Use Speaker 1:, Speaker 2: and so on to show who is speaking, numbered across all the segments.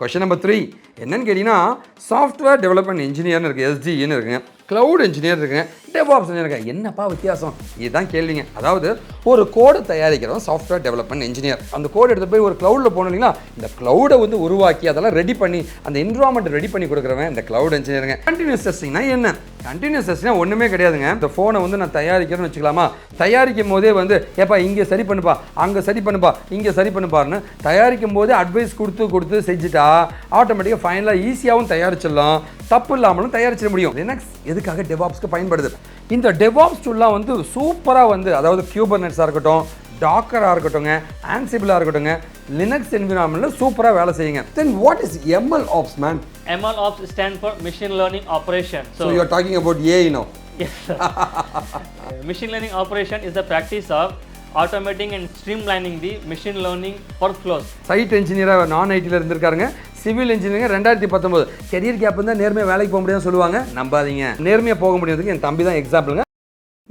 Speaker 1: Question number 3 என்னன்னு கேட்டிங்கன்னா software development இன்ஜினியர்னு இருக்குது, எஸ்டின்னு இருக்குங்க. க்ளவுட் இன்ஜினியர் இருக்குங்க, டெவாப்ஸ் இன்ஜினியர். என்னப்பா வித்தியாசம்? இதுதான் கேள்விங்க. அதாவது ஒரு கோடை தயாரிக்கிறோம் சாஃப்ட்வேர் டெவலப்மெண்ட் இன்ஜினியர். அந்த கோடு எடுத்து போய் ஒரு க்ளவுடில் போகணும் இல்லைங்களா, இந்த க்ளவுடை வந்து உருவாக்கி அதெல்லாம் ரெடி பண்ணி அந்த என்விரான்மெண்ட் ரெடி பண்ணி கொடுக்குறவன் இந்த க்ளவுட் இன்ஜினியருங்க. கண்டினியூஸ் டெஸ்டிங்னா என்ன? கண்டினியூஸ் டெஸ்டிங்னா ஒன்றுமே கிடையாதுங்க. இந்த ஃபோனை வந்து நான் தயாரிக்கிறேன்னு வச்சுக்கலாமா, தயாரிக்கும் போதே வந்து ஏப்பா இங்கே சரி பண்ணுப்பா, அங்கே சரி பண்ணுப்பா, இங்கே சரி பண்ணுப்பாருன்னு தயாரிக்கும் போதே அட்வைஸ் கொடுத்து செஞ்சுட்டா ஆட்டோமேட்டிக்காக ஃபைனலாக ஈஸியாகவும் தயாரிச்சிடலாம், தப்பு இல்லாமலும் தயாரிச்சிட முடியும். லினக்ஸ் எதுக்காக டெவாப்ஸ்க்கு பயன்படுது? இந்த டெவாப்ஸ் டூல்லாம் வந்து சூப்பராக வந்து அதாவது கியூபர்நெட்ஸாக இருக்கட்டும், டாக்கராக இருக்கட்டும்ங்க, ஆன்சிபிளாக இருக்கட்டும்ங்க, லினக்ஸ் என்விரான்மெண்ட்டில் சூப்பராக வேலை செய்யுங்க. Then what is MLOps, man?
Speaker 2: MLOps stand for Machine Learning Operation.
Speaker 1: So you are talking about AI now?
Speaker 2: Yes, sir. Machine Learning Operation is the practice of automating and streamlining the machine learning workflows.
Speaker 1: Site இன்ஜினியராக நான் ஐடியில் இருந்திருக்காருங்க. Civil engineering 2019 career gap இருந்தால் நேர்மையாக வேலைக்கு போக முடியும்னு சொல்லுவாங்க. நம்பாதீங்க, நேர்மையாக போக முடியாதுக்கு என் தம்பி தான் எக்ஸாம்பிளுங்க.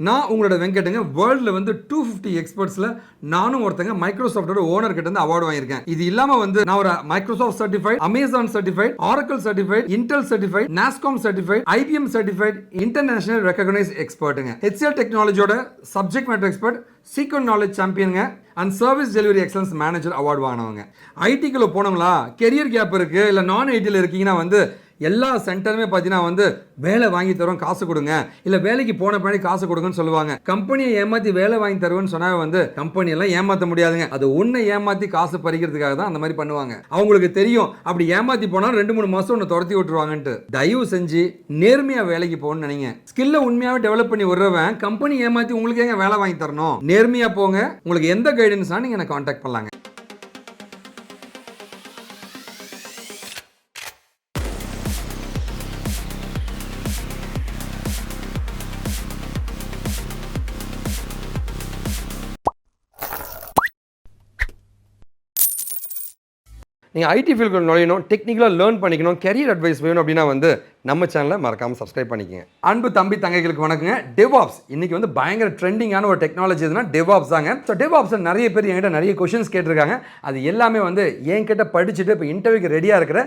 Speaker 1: நான் உங்களோட வெங்கட்டுங்க. வேர்ல்டில் வந்து 250 எக்ஸ்பர்ட்ஸில் நானும் ஒருத்தங்க மைக்ரோசாஃப்டோட ஓனர் கிட்ட இருந்து அவார்டு வாங்கியிருக்கேன். இது இல்லாமல் வந்து நான் ஒரு Microsoft certified, Amazon certified, Oracle certified, Intel certified, NASSCOM certified, IBM certified, international recognise எக்ஸ்பர்ட்டுங்க. HCL டெக்னாலஜியோட subject matter expert, sequent knowledge சாம்பியனுங்க and service delivery excellence manager award வாங்கினவங்க. ஐடிக்குள்ள போனோங்களா, கெரியர் கேப் இருக்குது, இல்லை நான் ஐடியில் இருக்கீங்கன்னா வந்து எல்லா சென்டருமே பார்த்தீங்கன்னா வந்து வேலை வாங்கி தருவோம், காசு கொடுங்க, இல்லை வேலைக்கு போன பின்னாடி காசு கொடுங்கன்னு சொல்லுவாங்க. கம்பெனியை ஏமாற்றி வேலை வாங்கி தருவேன்னு சொன்னா வந்து கம்பெனியெல்லாம் ஏமாற்ற முடியாதுங்க. அது உன்னை ஏமாற்றி காசு பறிக்கிறதுக்காக தான் அந்த மாதிரி பண்ணுவாங்க. அவங்களுக்கு தெரியும் அப்படி ஏமாற்றி போனால் 2-3 மாதம் ஒன்று துரத்தி விட்டுருவாங்கன்ட்டு. தயவு செஞ்சு நேர்மையாக வேலைக்கு போகணும்னு நினைங்க. ஸ்கில்லை உண்மையாகவே டெவலப் பண்ணி விடுறவன் கம்பெனி ஏமாற்றி உங்களுக்கு எங்க வேலை வாங்கி தரணும்? நேர்மையாக போங்க. உங்களுக்கு எந்த கைடன்ஸ்னா நீங்கள் என்னை கான்டாக்ட் பண்ணலாங்க. நீங்கள் ஐடி ஃபீல்டுக்குள்ள நுழையணும், டெக்னிக்கலாக லேர்ன் பண்ணிக்கணும், கெரியர் அட்வைஸ் வேணும் அப்படின்னா வந்து நம்ம சேனலை மறக்காமல் சப்ஸ்கிரைப் பண்ணிக்கங்க. அன்பு தம்பி தங்கைகளுக்கு வணக்கங்க. டெவாப்ஸ் இன்னைக்கு வந்து பயங்கர ட்ரெண்டிங்கான ஒரு டெக்னாலஜி எதுனா டெவாப்ஸ் தாங்க. ஸோ டெவாப்ஸில் நிறைய பேர் என்கிட்ட நிறைய கொஷின்ஸ் கேட்டிருக்காங்க. அது எல்லாமே வந்து என்கிட்ட படிச்சுட்டு இப்போ இன்டர்வியூக்கு ரெடியாக இருக்கிற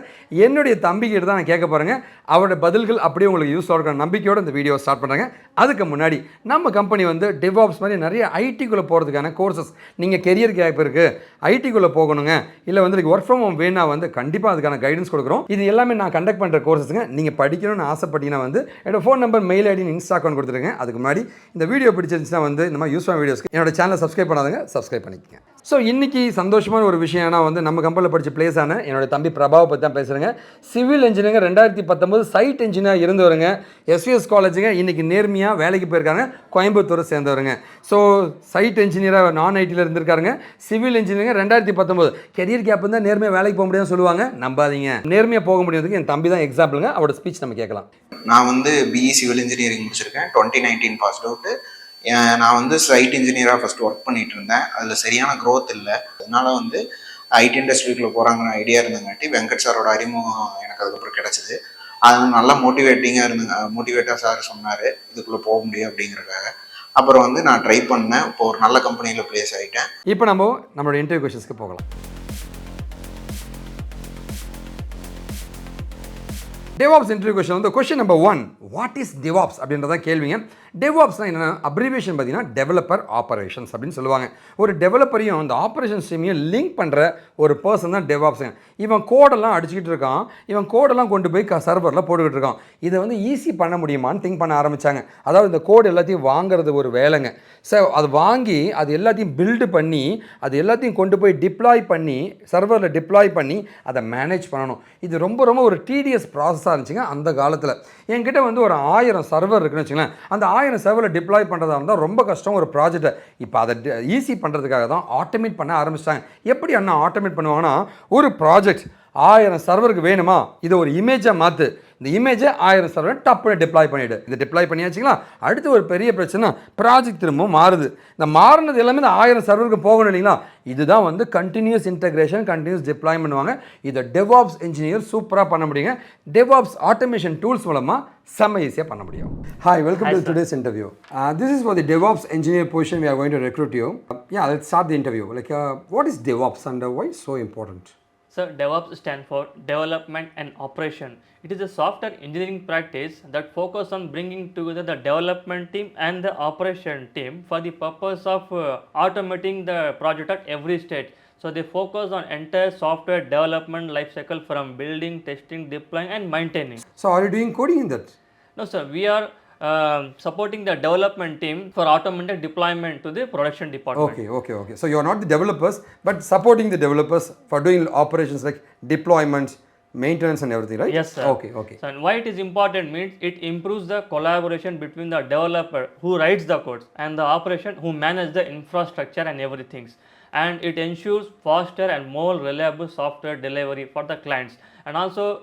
Speaker 1: என்னுடைய தம்பிக்கிட்ட தான் நான் கேட்க போகிறேங்க. அவரோட பதில்கள் அப்படியே உங்களுக்கு யூஸ் ஆகிற நம்பிக்கையோடு இந்த வீடியோ ஸ்டார்ட் பண்ணுறாங்க. அதுக்கு முன்னாடி நம்ம கம்பெனி வந்து டெவாப்ஸ் மாதிரி நிறைய ஐடிக்குள்ளே போகிறதுக்கான கோர்சஸ், நீங்கள் கெரியர் கேப் இருக்குது, ஐடிக்குள்ளே போகணுங்க, இல்லை வந்து ஒர்க் ஃப்ரம் ஹோம் வேணா வந்து கண்டிப்பாக அதுக்கான கைடன்ஸ் கொடுக்குறோம். இது எல்லாமே நான் கண்டக்ட் பண்ணுற கோர்சஸுங்க. நீங்கள் படிக்கணும்னு ஆசைப்பட்டீங்கன்னா வந்து என்னோட phone number, mail ID, insta account கொடுத்துருங்க. அதுக்கு முன்னாடி இந்த வீடியோ பிடிச்சிருந்துச்சுன்னா வந்து இந்த மாதிரி யூஸ்ஃபுல்லான வீடியோஸ்க்கு என்னோட சேனலை சப்ஸ்கிரைப் பண்ணாதுங்க, சப்ஸ்கிரைப் பண்ணிக்கங்க. ஸோ இன்றைக்கி சந்தோஷமான ஒரு விஷயம்னா வந்து நம்ம கம்பெனியில் படித்த பிளேஸ் ஆன என்னோட தம்பி பிரபாவை பற்றி தான் பேசுகிறேங்க. சிவில் இன்ஜினியரிங் 2019 சைட் இன்ஜினியர் இருந்தவருங்க. SVS காலேஜுங்க. இன்றைக்கி நேர்மையாக வேலைக்கு போயிருக்காங்க, கோயம்புத்தூரை சேர்ந்தவருங்க. ஸோ சைட் இன்ஜினியராக நான் ஐடியில் இருந்திருக்காருங்க. சிவில் இன்ஜினியரிங் 2019 கெரியர் கேப் இருந்தால் நேர்மையாக வேலைக்கு போக முடியும்னு சொல்லுவாங்க. நம்பாதீங்க, நேர்மையாக போக முடியாதுக்கு என் தம்பி தான் எக்ஸாம்பிளுங்க. அவரோட ஸ்பீச் நம்ம கேட்கலாம்.
Speaker 3: நான் வந்து BE சிவில் இன்ஜினியரிங் முடிச்சிருக்கேன். 2019 பாஸ் அவுட்டு. நான் வந்து சைட் இன்ஜினியராக ஃபஸ்ட்டு ஒர்க் பண்ணிகிட்டு இருந்தேன். அதில் சரியான க்ரோத் இல்லை. அதனால வந்து ஐடி இண்டஸ்ட்ரிக்குள்ளே போகிறாங்கன்னு ஐடியா இருந்தங்காட்டி வெங்கட் சாரோட அறிமுகம் எனக்கு அதுக்கப்புறம் கிடச்சிது. அது நல்லா மோட்டிவேட்டாக சார் சொன்னார் இதுக்குள்ளே போக முடியும் அப்படிங்கிறக்காக. அப்புறம் வந்து நான் ட்ரை பண்ணேன். இப்போ ஒரு நல்ல கம்பெனியில் ப்ளேஸ் ஆகிட்டேன்.
Speaker 1: இப்போ நம்மளோட இன்டர்வியூ கொஷன்ஸ்க்கு போகலாம். DevOps இன்டர்வியூ கொஸ்டின் வந்து question number 1, what is DevOps அப்படின்றதான் கேள்விங்க. DevOpஸ்னால் என்னென்னா அப்ரிவேஷன் பார்த்தீங்கன்னா டெவலப்பர் ஆப்பரேஷன்ஸ் அப்படின்னு சொல்லுவாங்க. ஒரு டெவலப்பரையும் அந்த ஆப்பரேஷன்ஸ் டீமையும் லிங்க் பண்ணுற ஒரு பர்சன் தான் DevOpஸுங்க. இவன் கோடெல்லாம் அடிச்சுக்கிட்டு இருக்கான், இவன் கோடெல்லாம் கொண்டு போய் சர்வரில் போட்டுக்கிட்டு இருக்கான். இதை வந்து ஈஸி பண்ண முடியுமான்னு திங்க் பண்ண ஆரம்பித்தாங்க. அதாவது இந்த கோடு எல்லாத்தையும் வாங்குறது ஒரு வேலைங்க. ஸோ அது வாங்கி அது எல்லாத்தையும் பில்டு பண்ணி அது எல்லாத்தையும் கொண்டு போய் டிப்ளாய் பண்ணி சர்வரில் டிப்ளாய் பண்ணி அதை மேனேஜ் பண்ணணும். இது ரொம்ப ரொம்ப ஒரு டிடிஎஸ் ப்ராசஸாக இருந்துச்சுங்க அந்த காலத்தில். என்கிட்ட வந்து ஒரு 1000 சர்வர் இருக்குன்னு வச்சுங்களேன். அந்த 1000 சர்வரில் டிப்ளாய் பண்ணுறதா இருந்தால் ரொம்ப கஷ்டம் ஒரு ப்ராஜெக்டை. இப்போ அதை ஈஸி பண்ணுறதுக்காக தான் ஆட்டோமேட் பண்ண ஆரம்பிச்சிட்டாங்க. எப்படி அண்ணா ஆட்டோமேட் பண்ணுவாங்கன்னா, ஒரு ப்ராஜெக்ட் 1000 சர்வருக்கு வேணுமா, இதை ஒரு இமேஜாக மாற்று, இந்த இமேஜை 1000 சர்வர் டப்புன்னு டிப்ளாய் பண்ணிவிடு. இது டிப்ளாய் பண்ணியாச்சுங்களா, அடுத்து ஒரு பெரிய பிரச்சனை ப்ராஜெக்ட் திரும்பவும் மாறுது. இந்த மாறினது எல்லாமே இந்த 1000 சர்வருக்கு போகணும் இல்லைங்களா. இதுதான் வந்து கண்டினியூஸ் இன்டெகிரேஷன், கண்டினியூஸ் டிப்ளாய் பண்ணுவாங்க. இதை டெவாப்ஸ் இன்ஜினியர் சூப்பராக பண்ண முடியுங்க. டெவாப்ஸ் ஆட்டோமேஷன் டூல்ஸ் மூலமாக செம்ம ஈஸியாக பண்ண முடியும். Hi, welcome to today's interview. This is for the DevOps engineer position we are going to recruit you. Yeah, let's start the interview. What is DevOps and why it's so important?
Speaker 2: So DevOps stands for Development and Operation. It is a software engineering practice that focuses on bringing together the development team and the operation team for the purpose of automating the project at every stage. So they focus on entire software development lifecycle from building, testing, deploying and maintaining.
Speaker 1: So are you doing coding in that?
Speaker 2: No sir, we are supporting the development team for automated deployment to the production department.
Speaker 1: Okay. So you are not the developers, but supporting the developers for doing operations like deployments, maintenance and everything, right?
Speaker 2: Yes, sir.
Speaker 1: Okay.
Speaker 2: So, and why it is important means it improves the collaboration between the developer who writes the codes and the operation who manage the infrastructure and everything. And it ensures faster and more reliable software delivery for the clients. And also,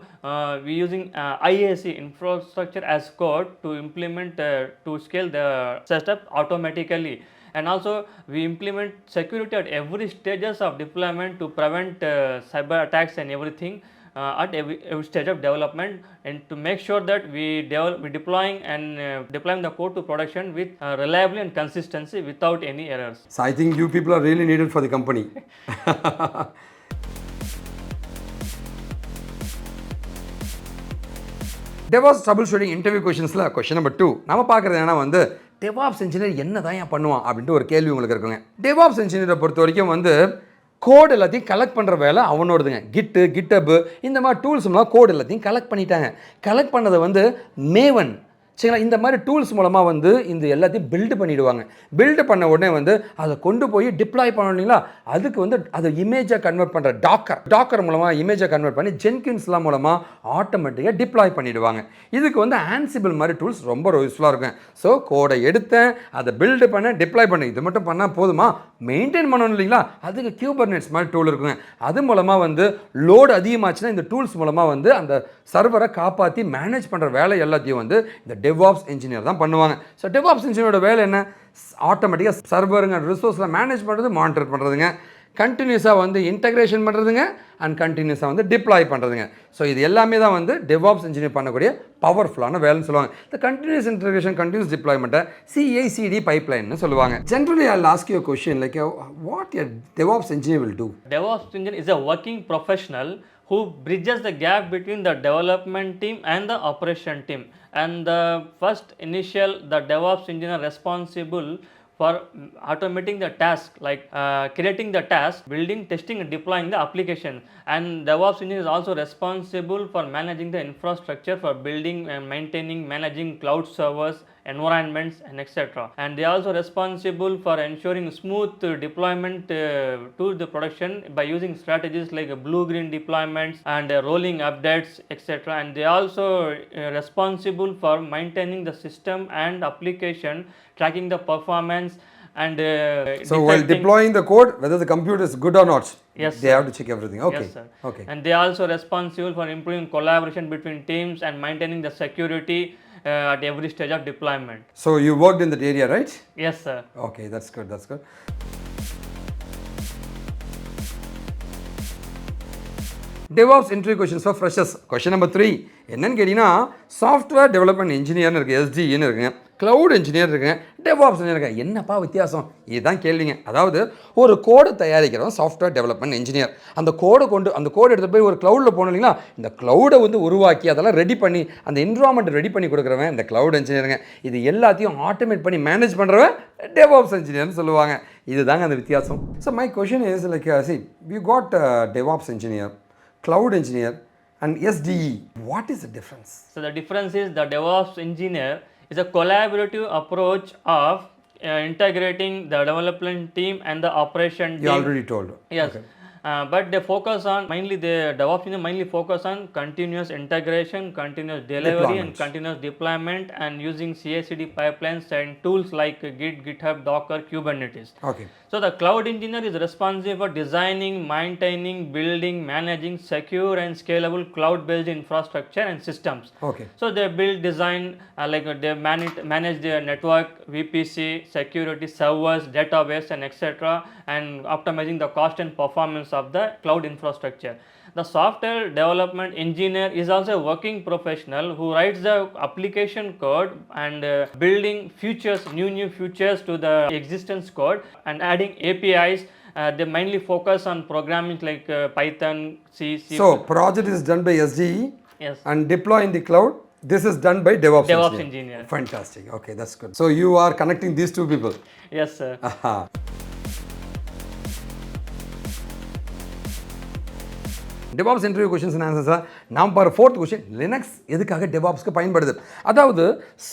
Speaker 2: we using IAC infrastructure as code to implement to scale the setup automatically. And also we implement security at every stages of deployment to prevent cyber attacks and everything at every stage of development, and to make sure that we deploying the code to production with reliability and consistency without any errors.
Speaker 1: So I think you people are really needed for the company. DevOps troubleshooting interview questionsல question number 2 நம்ம பார்க்குறது என்னன்னா வந்து DevOps engineer என்ன தான் ஏன் பண்ணுவான் அப்படின்ட்டு ஒரு கேள்வி உங்களுக்கு இருக்குங்க. DevOps engineer பொறுத்த வரைக்கும் வந்து கோட் எல்லாத்தையும் கலெக்ட் பண்ணுற வேலை அவனோடதுங்க. கிட்டப் இந்த மாதிரி டூல்ஸ்லாம் கோட் எல்லாத்தையும் கலெக்ட் பண்ணிட்டாங்க. கலெக்ட் பண்ணதை வந்து மேவன் சரிங்களா இந்த மாதிரி டூல்ஸ் மூலமாக வந்து இந்த எல்லாத்தையும் பில்டு பண்ணிவிடுவாங்க. பில்டு பண்ண உடனே வந்து அதை கொண்டு போய் டிப்ளாய் பண்ணணும் இல்லைங்களா, அதுக்கு வந்து அதை இமேஜாக கன்வெர்ட் பண்ணுற டாக்கர் மூலமாக இமேஜை கன்வெர்ட் பண்ணி ஜென்கின்ஸ்லாம் மூலமாக ஆட்டோமேட்டிக்காக டிப்ளாய் பண்ணிவிடுவாங்க. இதுக்கு வந்து ஆன்சிபிள் மாதிரி டூல்ஸ் ரொம்ப யூஸ்ஃபுல்லாக இருக்கும். ஸோ கோடை எடுத்தேன், அதை பில்டு பண்ண, டிப்ளாய் பண்ண, இது மட்டும் பண்ணால் போதுமா, மெயின்டைன் பண்ணணும் இல்லைங்களா, அதுக்கு Kubernetes மாதிரி டூல் இருக்குங்க. அது மூலமாக வந்து லோடு அதிகமாச்சுன்னா இந்த டூல்ஸ் மூலமாக வந்து அந்த சர்வரை காப்பாற்றி மேனேஜ் பண்ணுற வேலை எல்லாத்தையும் வந்து இந்த DevOps engineer தான் பண்ணுவாங்க. ஸோ DevOps engineer வேலை என்ன, ஆட்டோமேட்டிக்காக சர்வருங்க ரிசோர்ஸில் மேனேஜ் பண்ணுறது, மானிட்டர் பண்ணுறதுங்க, கண்டினியூஸாக வந்து இன்டகிரேஷன் பண்ணுறதுங்க, அண்ட் கண்டினியூஸாக வந்து டிப்ளாய் பண்ணுறதுங்க. ஸோ இது எல்லாமே தான் வந்து DevOps engineer பண்ணக்கூடிய பவர்ஃபுல்லான வேலைன்னு சொல்லுவாங்க. இந்த கண்டினியூஸ் இன்டகிரேஷன், கண்டினியூஸ் டிப்ளாய்மெண்ட்டை CI/CD பைப்லைன்னு சொல்லுவாங்க. Generally I will ask you a question like what a DevOps engineer will do.
Speaker 2: DevOps engineer is a working professional who bridges the gap between the development team and the operation team. And the first initial, the DevOps engineer responsible for automating the task, like creating the task, building, testing and deploying the application. And DevOps engineer is also responsible for managing the infrastructure for building and maintaining, managing cloud servers, environments and etc. And they are also responsible for ensuring smooth deployment to the production by using strategies like blue-green deployments and rolling updates etc. And they are also responsible for maintaining the system and application, tracking the performance and
Speaker 1: so while deploying the code, whether the computer is good or not,
Speaker 2: yes,
Speaker 1: they have to check everything. Okay.
Speaker 2: Yes, sir.
Speaker 1: Okay.
Speaker 2: And they are also responsible for improving collaboration between teams and maintaining the security at every stage of deployment.
Speaker 1: So you worked in that area, right?
Speaker 2: Yes, sir.
Speaker 1: Okay, that's good. DevOps interview questions for freshers. Question number 3 என்னன்னு கேட்டிங்கன்னா, software development இன்ஜினியர்னு இருக்குது, SDEன்னு இருக்குங்க, cloud engineer இருக்குங்க, DevOps engineer இருக்குங்க. என்னப்பா வித்தியாசம், இதுதான் கேள்விங்க. அதாவது ஒரு கோடை தயாரிக்கிறவன் சாஃப்ட்வேர் டெவலப்மெண்ட் இன்ஜினியர். அந்த கோடை எடுத்துகிட்டு போய் ஒரு க்ளவுடில் போகணும் இல்லைங்களா, இந்த க்ளவுடை வந்து உருவாக்கி அதெல்லாம் ரெடி பண்ணி அந்த என்விரான்மெண்ட் ரெடி பண்ணி கொடுக்குறவன் இந்த க்ளவுட் இன்ஜினியருங்க. இது எல்லாத்தையும் ஆட்டோமேட் பண்ணி மேனேஜ் பண்ணுறவன் DevOps இன்ஜினியர்னு சொல்லுவாங்க. இதுதாங்க அந்த வித்தியாசம். So my question is like see we got DevOps engineer, cloud engineer and SDE. What is the difference?
Speaker 2: So the difference is the DevOps engineer is a collaborative approach of integrating the development team and the operation team.
Speaker 1: You already told.
Speaker 2: Yes.
Speaker 1: Okay.
Speaker 2: But they focus on the DevOps engineer mainly focus on continuous integration, continuous delivery and continuous deployment, and using CI/CD pipelines and tools like Git, GitHub, Docker, Kubernetes.
Speaker 1: Okay.
Speaker 2: So the cloud engineer is responsible for designing, maintaining, building, managing secure and scalable cloud-based infrastructure and systems.
Speaker 1: Okay.
Speaker 2: So they build, design, they manage their network, VPC, security, servers, database and etc. and optimizing the cost and performance of the cloud infrastructure. The software development engineer is also a working professional who writes the application code and building features, new features to the existence code and adding APIs They mainly focus on programming like Python, C, C.
Speaker 1: So project is done by SDE.
Speaker 2: Yes.
Speaker 1: And deploy in the cloud. This is done by DevOps
Speaker 2: engineer.
Speaker 1: Fantastic. Okay, that's good. So you are connecting these two people.
Speaker 2: Yes, sir.
Speaker 1: Aha. DevOps interview questions and answers. நாம் பாரு fourth question, Linux எதுக்காக DevOpsக்கு பயன்படுது? அதாவது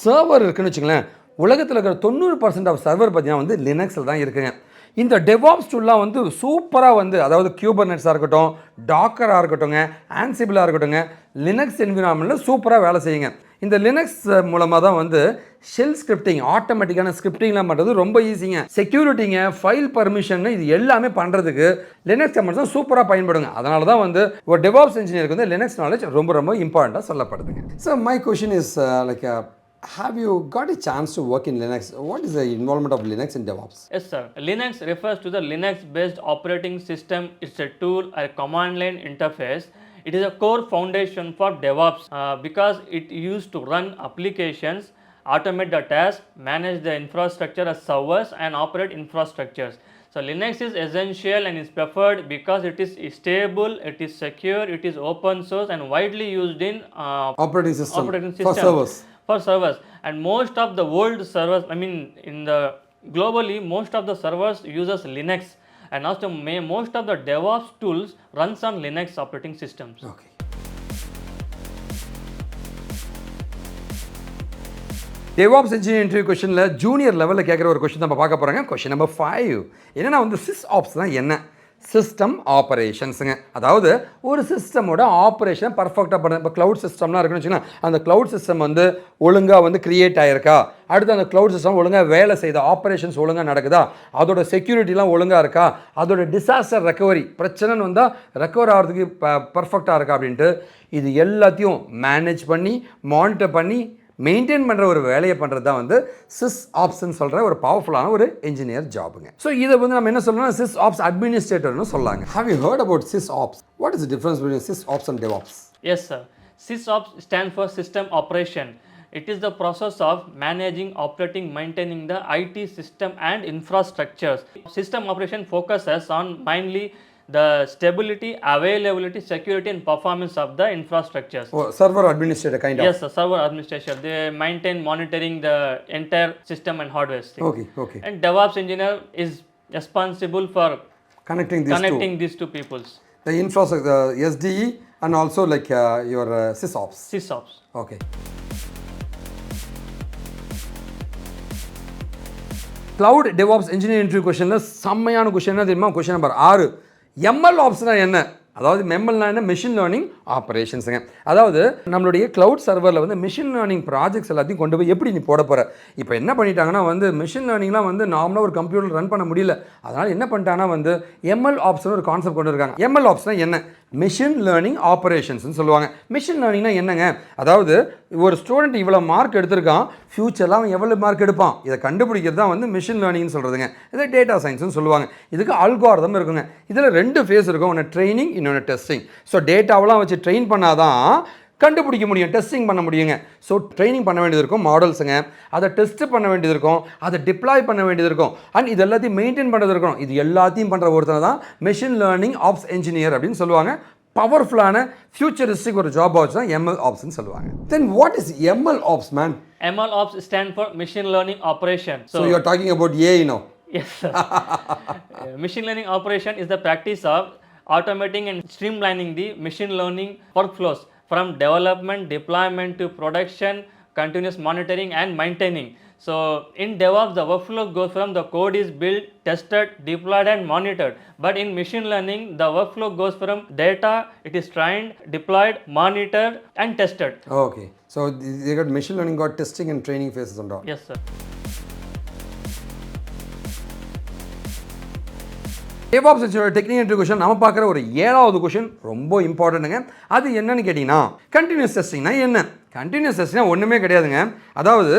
Speaker 1: server இருக்குன்னு வச்சுங்களேன், உலகத்தில் இருக்கிற 90% of server பார்த்தீங்கன்னா வந்து லினக்ஸில் தான் இருக்குங்க. இந்த டெவாப்ஸ் டூல்லாம் வந்து சூப்பராக வந்து, அதாவது கியூபர்நெட்ஸாக இருக்கட்டும், டாக்கராக இருக்கட்டும்ங்க, ஆன்சிபிளாக இருக்கட்டும்ங்க, லினக்ஸ் என்விரான்மெண்ட்டில் சூப்பராக வேலை செய்யுங்க. இந்த லினக்ஸ் மூலமாக தான் வந்து ஷெல் ஸ்கிரிப்டிங், ஆட்டோமேட்டிக்கான ஸ்கிரிப்டிங்லாம் பண்ணுறது ரொம்ப ஈஸிங்க. செக்யூரிட்டிங்க, ஃபைல் பர்மிஷன், இது எல்லாமே பண்ணுறதுக்கு லினக்ஸ் கமெண்ட்ஸ் தான் சூப்பராக பயன்படுங்க. அதனால தான் வந்து ஒரு டெவாப்ஸ் இன்ஜினியருக்கு வந்து லினக்ஸ் நாலேஜ் ரொம்ப ரொம்ப இம்பார்ட்டண்ட்டாக சொல்லப்படுதுங்க. So my question is like have you got a chance to work in Linux? What is the involvement of Linux in DevOps?
Speaker 2: Yes, sir. Linux refers to the Linux-based operating system. It's a tool, a command line interface. It is a core foundation for DevOps because it used to run applications, automate the tasks, manage the infrastructure as servers, and operate infrastructures. So Linux is essential and is preferred because it is stable, it is secure, it is open source, and widely used in
Speaker 1: operating system for servers.
Speaker 2: For servers, and most of the world servers, I mean in the globally most of the servers uses Linux, and also most of the DevOps tools runs on Linux operating systems.
Speaker 1: Okay. DevOps engineer interview questionல junior லெவலில் கேட்குற ஒரு question நம்ம பார்க்க போகிறாங்க. Question number 5 என்னென்னா வந்து SysOps தான் என்ன? சிஸ்டம் ஆப்பரேஷன்ஸுங்க. அதாவது ஒரு சிஸ்டமோட ஆப்ரேஷன் பர்ஃபெக்டாக பண்ண. இப்போ க்ளவுட் சிஸ்டம்லாம் இருக்குன்னு வச்சுக்கோங்க, அந்த க்ளவுட் சிஸ்டம் வந்து ஒழுங்காக வந்து க்ரியேட் ஆகிருக்கா, அடுத்து அந்த க்ளவுட் சிஸ்டம் ஒழுங்காக வேலை செய்த ஆப்ரேஷன்ஸ் ஒழுங்காக நடக்குதா, அதோட செக்யூரிட்டிலாம் ஒழுங்காக இருக்கா, அதோட டிசாஸ்டர் ரெக்கவரி பிரச்சனைன்னு வந்தால் ரெக்கவர் ஆகிறதுக்கு பர்ஃபெக்டாக இருக்கா அப்படின்ட்டு இது எல்லாத்தையும் மேனேஜ் பண்ணி மானிட்டர் பண்ணி மெயின்டைன் பண்ணுற ஒரு வேலையை பண்ணுறது தான் வந்து SysOpsன்னு சொல்கிற ஒரு பவர்ஃபுல்லான ஒரு இன்ஜினியர் ஜாபுங்க. ஸோ இதை வந்து நம்ம என்ன சொல்லணும்னா SysOps அட்மினிஸ்ட்ரேட்டர்னு சொல்லாங்க. Have you heard about SysOps? What is the difference between SysOps and DevOps?
Speaker 2: Yes, sir. SysOps stands for system operation. It is the process of managing, operating, maintaining the IT system and infrastructures. System operation focuses on mainly the stability, availability, security and performance of the infrastructures.
Speaker 1: Oh, server administrator kind of.
Speaker 2: Yes, the server administration. They maintain monitoring the entire system and hardware thing.
Speaker 1: Okay.
Speaker 2: And DevOps engineer is responsible for
Speaker 1: connecting
Speaker 2: these two peoples.
Speaker 1: The infrastructure, the SDE and also like your SysOps.
Speaker 2: SysOps.
Speaker 1: Okay. Cloud DevOps engineer interview questionல செம்மையான question என்ன தெரியுமா? Question number 6. MLOpsனா என்ன? அதாவது மெம்மல்னா என்ன? Machine learning ஆப்ரேஷன்ஸுங்க. அதாவது நம்மளுடைய க்ளவுட் சர்வரில் வந்து மிஷின் லேர்னிங் ப்ராஜெக்ட்ஸ் எல்லாத்தையும் கொண்டு போய் எப்படி நீ போட போகிற? இப்போ என்ன பண்ணிட்டாங்கன்னா வந்து மிஷின் லேர்னிங்லாம் வந்து நார்மலாக ஒரு கம்ப்யூட்டர் ரன் பண்ண முடியல. அதனால் என்ன பண்ணிட்டாங்கன்னா வந்து MLOpsனு ஒரு கான்செப்ட் கொண்டு இருக்காங்க. MLOpsனா என்ன? மிஷின் லேர்னிங் ஆப்ரேஷன்ஸ்னு சொல்லுவாங்க. மிஷின் லேர்னிங்னா என்னங்க? அதாவது ஒரு ஸ்டூடெண்ட் இவ்வளோ மார்க் எடுத்திருக்கான், ஃப்யூச்சரில் அவன் எவ்வளோ மார்க் எடுப்பான், இதை கண்டுபிடிக்கிறது தான் வந்து மிஷின் லேர்னிங்னு சொல்கிறதுங்க. இதை டேட்டா சயின்ஸ்னு சொல்லுவாங்க. இதுக்கு அல்காரிதம் இருக்குங்க. இதில் 2 ஃபேஸ் இருக்கும், ஒன்று ட்ரைனிங், இன்னொன்று டெஸ்டிங். ஸோ டேட்டாவெலாம் வச்சு ட்ரெயின் பண்ணாதான் கண்டுபிடிக்க முடியும், டெஸ்டிங் பண்ண முடியுங்க. ஸோ ட்ரைனிங் பண்ண வேண்டியது இருக்கும் மாடல்ஸுங்க, அதை டெஸ்ட் பண்ண வேண்டியது இருக்கும், அதை டிப்ளாய் பண்ண வேண்டியது இருக்கும், அண்ட் இது எல்லாத்தையும் மெயின்டைன் பண்ணுறது இருக்கணும். இது எல்லாத்தையும் பண்ணுற ஒருத்தர் தான் மிஷின் லேர்னிங் ஆப்ஸ் என்ஜினியர் அப்படின்னு சொல்லுவாங்க. பவர்ஃபுல்லான ஃபியூச்சரிஸ்டிக் ஒரு ஜாப் ஆப்ஸ் தான் MLOpsன்னு சொல்லுவாங்க. Then what is MLOps, man?
Speaker 2: MLOps stand for machine learning operation.
Speaker 1: So you are talking about AI now?
Speaker 2: Yes, sir. Machine learning operation is the practice of automating and streamlining the machine learning workflows from development, deployment to production, continuous monitoring and maintaining. So in DevOps, the workflow goes from the code is built, tested, deployed and monitored. But in machine learning, the workflow goes from data, it is trained, deployed, monitored and tested.
Speaker 1: Okay. So they got machine learning, got testing and training phases and all.
Speaker 2: Yes, sir.
Speaker 1: DevOps technical interview question நம்ம பார்க்குற ஒரு 7வது question ரொம்ப இம்பார்ட்டண்ட்டுங்க. அது என்னன்னு கேட்டிங்கன்னா continuous டெஸ்டிங்னா என்ன? Continuous டெஸ்டிங்னா ஒன்றுமே கிடையாதுங்க. அதாவது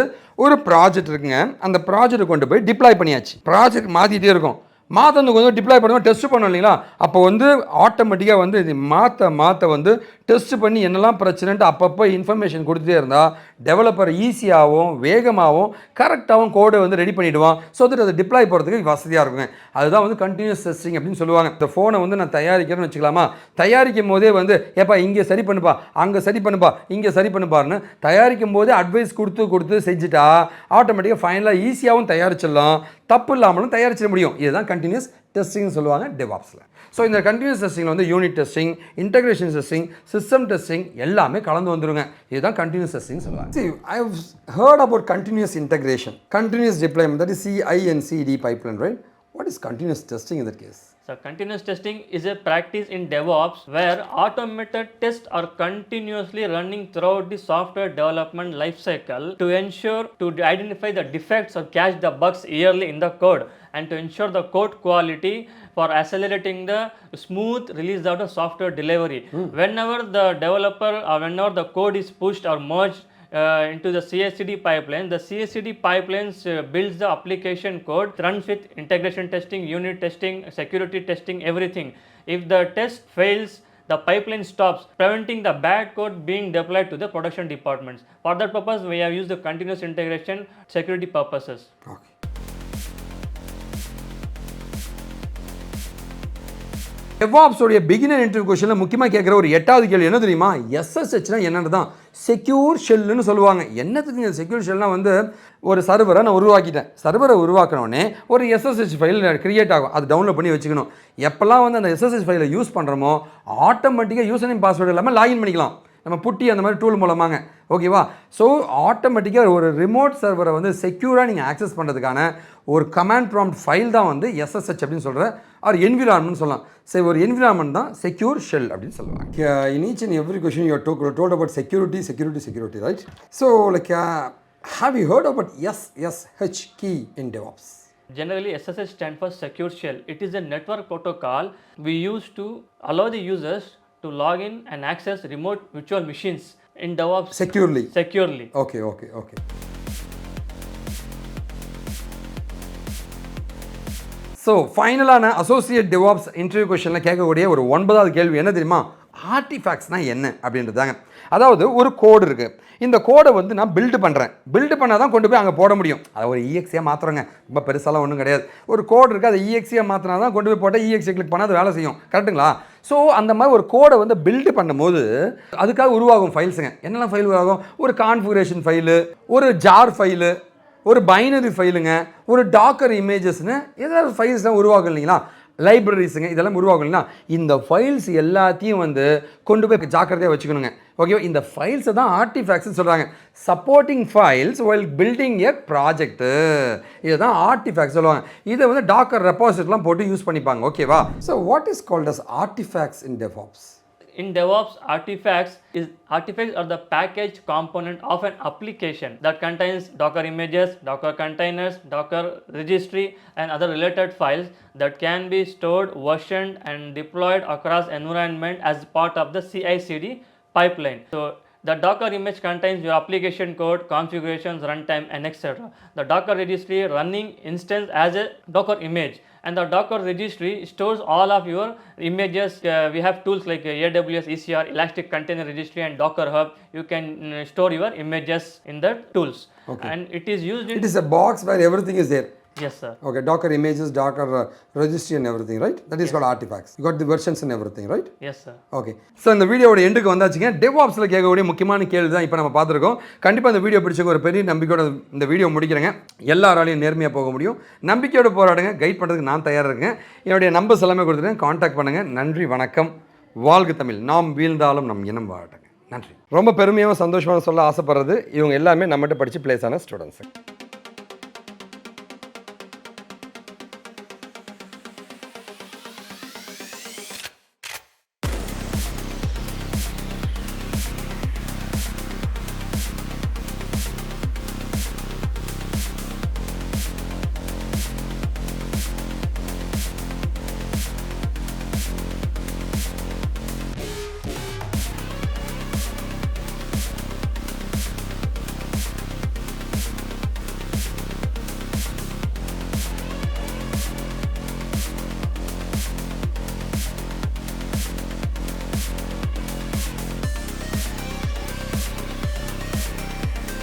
Speaker 1: ஒரு ப்ராஜெக்ட் இருக்குங்க, அந்த ப்ராஜெக்ட்டை கொண்டு போய் டிப்ளாய் பண்ணியாச்சு, ப்ராஜெக்ட் மாற்றிட்டே இருக்கும், மாற்ற கொஞ்சம் டிப்ளாய் பண்ணுவோம், டெஸ்ட் பண்ணோம் இல்லைங்களா? அப்போ வந்து ஆட்டோமேட்டிக்காக வந்து இது மாற்ற வந்து டெஸ்ட் பண்ணி என்னெல்லாம் பிரச்சனைன்ட்டு அப்பப்போ இன்ஃபர்மேஷன் கொடுத்துட்டே இருந்தால் டெவலப்பர் ஈஸியாகவும் வேகமாகவும் கரெக்டாகவும் கோடை வந்து ரெடி பண்ணிவிடுவான். ஸோ தட் அதை டிப்ளாய் போகிறதுக்கு வசதியாக இருக்குங்க. அதுதான் வந்து கண்டினியூஸ் டெஸ்டிங் அப்படின்னு சொல்லுவாங்க. இந்த ஃபோனை வந்து நான் தயாரிக்கிறேன்னு வச்சுக்கலாமா, தயாரிக்கும் போதே வந்து ஏப்பா இங்கே சரி பண்ணுப்பா, அங்கே சரி பண்ணுப்பா, இங்கே சரி பண்ணுப்பாருன்னு தயாரிக்கும் போதே அட்வைஸ் கொடுத்து செஞ்சுட்டா ஆட்டோமேட்டிக்காக ஃபைனலாக ஈஸியாகவும் தயாரிச்சிடலாம், தப்பு இல்லாமலும் தயாரிச்சிட முடியும். இதுதான் கண்டினியூஸ் டெஸ்டிங்னு சொல்லுவாங்க டெவாப்ஸில். ஸோ இந்த கண்டினியூஸ் டெஸ்டிங்கில் வந்து unit testing, integration testing, system testing எல்லாமே கலந்து வந்துருங்க. இதுதான் கண்டினியூஸ் டெஸ்டிங் சொல்லுவாங்க. See, I have heard about continuous integration, continuous deployment, that is CI/CD pipeline, right? What is continuous testing in that case?
Speaker 2: So continuous testing is a practice in DevOps where automated tests are continuously running throughout the software development lifecycle to ensure to identify the defects or catch the bugs early in the code and to ensure the code quality for accelerating the smooth release of the software delivery. Whenever the developer or whenever the code is pushed or merged into the CI/CD pipeline, the CI/CD pipelines builds the application code, runs with integration testing, unit testing, security testing, everything. If the test fails, the pipeline stops, preventing the bad code being deployed to the production departments. For that purpose, we have used the continuous integration security purposes.
Speaker 1: Okay. டெவாப்ஸோடைய beginner interview கொஸ்டினில் முக்கியமாக கேட்குற ஒரு 8வது கேள்வி என்ன தெரியுமா, SSHனா என்னென்னு தான். செக்யூர் ஷெல்லுன்னு சொல்லுவாங்க. என்னத்துக்கு செக்யூர் ஷெல்னால் வந்து ஒரு சர்வரை நான் உருவாக்கிட்டேன், சர்வரை உருவாக்கினோடனே ஒரு SSH ஃபைல் கிரியேட் ஆகும், அது டவுன்லோட் பண்ணி வச்சுக்கணும். எப்போல்லாம் வந்து அந்த SSH ஃபைலை யூஸ் பண்ணுறோமோ ஆட்டோமேட்டிக்காக யூசர் நேம் பாஸ்வேர்டு இல்லாமல் லாகின் பண்ணிக்கலாம், நம்ம புட்டி அந்த மாதிரி டூல் மூலமாங்க. ஓகேவா? ஸோ ஆட்டோமேட்டிக்காக ஒரு ரிமோட் சர்வரை வந்து செக்யூராக நீங்கள் ஆக்சஸ் பண்ணுறதுக்கான ஒரு கமாண்ட் ப்ராம்ப்ட் ஃபைல் தான் வந்து SSH அப்படின்னு சொல்கிற ஒரு என்விரான்மெண்ட் சொல்லலாம். சரி, ஒரு என்விரான்மெண்ட் தான் செக்யூர் ஷெல் அப்படின்னு சொல்லுவாங்க. In each and every question you are told about security, right? So like have you heard about SSH key in DevOps?
Speaker 2: Generally, SSH stands for Secure Shell. It is a network protocol we use to allow the users to log in and access remote virtual machines in DevOps
Speaker 1: securely. Okay. So ஃபைனலான associate DevOps interview கொஸ்டினில் கேட்கக்கூடிய ஒரு 9வது கேள்வி என்ன தெரியுமா, ஆர்டிஃபேக்ட்ஸ்னால் என்ன அப்படின்றதாங்க. அதாவது ஒரு கோடு இருக்குது, இந்த கோடை வந்து நான் பில்டு பண்ணால் தான் கொண்டு போய் அங்கே போட முடியும். அதை ஒரு EXE மாற்றுறோங்க, ரொம்ப பெருசாலாம் ஒன்றும் கிடையாது. ஒரு கோடு இருக்குது, அதை EXE மாற்றினா தான் கொண்டு போய் போட்டால் EXE கிளிக் பண்ணால் அது வேலை செய்யும். கரெக்டுங்களா? ஸோ அந்த மாதிரி ஒரு கோடை வந்து பில்டு பண்ணும்போது அதுக்காக உருவாகும் ஃபைல்ஸுங்க. என்னெல்லாம் ஃபைல் உருவாகும், ஒரு கான்ஃபிகரேஷன் ஃபைலு, ஒரு ஜார் ஃபைலு, ஒரு பைனரி ஃபைலுங்க, ஒரு டாக்கர் இமேஜஸ்னு ஏதாவது ஃபைல்ஸ்லாம் உருவாகும் இல்லைங்களா, லைப்ரரிஸுங்க, இதெல்லாம் உருவாகும் இல்லைங்களா. இந்த ஃபைல்ஸ் எல்லாத்தையும் வந்து கொண்டு போய் ஜாக்கிரதையாக வச்சுக்கணுங்க. ஓகேவா? இந்த ஃபைல்ஸை தான் ஆர்டிஃபேக்ட்ஸ்னு சொல்கிறாங்க. சப்போர்ட்டிங் ஃபைல்ஸ் while பில்டிங் எ ப்ராஜெக்ட்டு, இதை தான் ஆர்டிஃபேக்ட்ஸ் சொல்லுவாங்க. இதை வந்து டாக்கர் ரெபாசிட்டரிலாம் போட்டு யூஸ் பண்ணிப்பாங்க. ஓகேவா? So what is called as artifacts in DevOps?
Speaker 2: In DevOps, artifacts are the package component of an application that contains Docker images, Docker containers, Docker registry, and other related files that can be stored, versioned, and deployed across environment as part of the CI/CD pipeline. So the Docker image contains your application code, configurations, runtime, and etc. The Docker registry running instance as a Docker image, and the Docker registry stores all of your images. We have tools like AWS ECR, Elastic Container Registry, and Docker Hub. You can store your images in the tools.
Speaker 1: Okay.
Speaker 2: And it is used in...
Speaker 1: It is a box where everything is there.
Speaker 2: Yes, sir.
Speaker 1: Okay, Docker images, Docker registry and everything, right? That is called artifacts. You got the versions and everything, right?
Speaker 2: Yes, sir.
Speaker 1: Okay. So இந்த வீடியோட எண்டுக்கு வந்தாச்சுங்க. டெவாப்ஸில் கேட்கக்கூடிய முக்கியமான கேள்வி தான் இப்போ நம்ம பார்த்துருக்கோம். கண்டிப்பாக இந்த வீடியோ பிடிச்சவங்க ஒரு பெரிய நம்பிக்கையோட இந்த வீடியோ முடிக்கிறேங்க. எல்லாராலையும் நேர்மையாக போக முடியும். நம்பிக்கையோட போராடுங்க. கைட் பண்ணுறதுக்கு நான் தயாராக இருக்கேன். என்னுடைய நம்பர்ஸ் எல்லாமே கொடுத்துருக்கேன். காண்டாக்ட் பண்ணுங்கள். நன்றி, வணக்கம். வாழ்க தமிழ். நாம் வீழ்ந்தாலும் நம் இனம் வாழட்டுங்க. நன்றி. ரொம்ப பெருமையாக சந்தோஷமாக சொல்ல ஆசைப்படுறது, இவங்க எல்லாமே நம்மகிட்ட படித்து பிளேஸ் ஆன ஸ்டூடெண்ட்ஸு.